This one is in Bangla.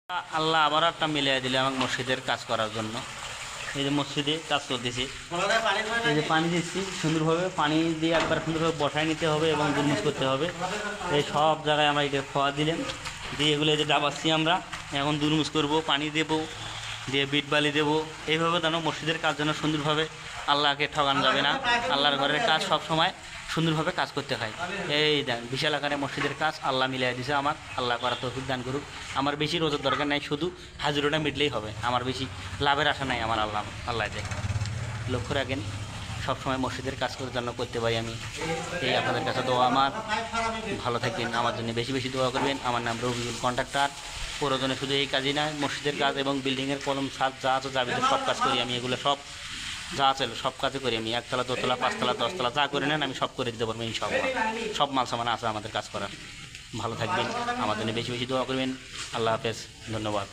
আল্লাহ আবার একটা মিলিয়ে দিলে আমাকে মসজিদের কাজ করার জন্য। এই যে মসজিদে কাজ করতেছি, এই যে পানি দিচ্ছি সুন্দরভাবে, পানি দিয়ে একবার সুন্দরভাবে বসায় নিতে হবে এবং দুর্মুজ করতে হবে। এই সব জায়গায় আমরা এটা খোয়া দিলেন দিয়ে এগুলো যে ডাবাচ্ছি আমরা, এখন দুর্মুজ করব, পানি দেবো, দিয়ে বিট বালি দেবো। এইভাবে যেন মসজিদের কাজ যেন সুন্দরভাবে, আল্লাহকে ঠকানো যাবে না। আল্লাহর ঘরের কাজ সব সময় সুন্দরভাবে কাজ করতে হয়। এই দেন বিশাল আকারে মসজিদের কাজ আল্লাহ মিলিয়ে দিছে আমার। আল্লাহ করার তৌফিক দান করুক। আমার বেশি রোজের দরকার নাই, শুধু হাজিরাটা মিটলেই হবে। আমার বেশি লাভের আশা নাই আমার। আল্লাহ দেয়। লক্ষ্য রাখেন সবসময় মসজিদের কাজ করার জন্য করতে পারি আমি। এই আপনাদের কাছে দোয়া আমার। ভালো থাকবেন, আমার জন্য বেশি বেশি দোয়া করবেন। আমার নাম রবিউল কন্ট্রাক্টর। প্রয়োজনে শুধু এই কাজই না, মসজিদের কাজ এবং বিল্ডিংয়ের কলম ছাদ যা আছে যাবিতে সব কাজ করি আমি। এগুলো সব যা আছে সব কাজে করি আমি। একতলা, দোতলা, পাঁচতলা, দশতলা যা করে নেন আমি সব করে দিতে পারবো ইনশাআল্লাহ। সব মাল সামান আছে আমাদের কাজ করার। ভালো থাকবেন, আমার জন্য বেশি বেশি দোয়া করবেন। আল্লাহ হাফেজ, ধন্যবাদ।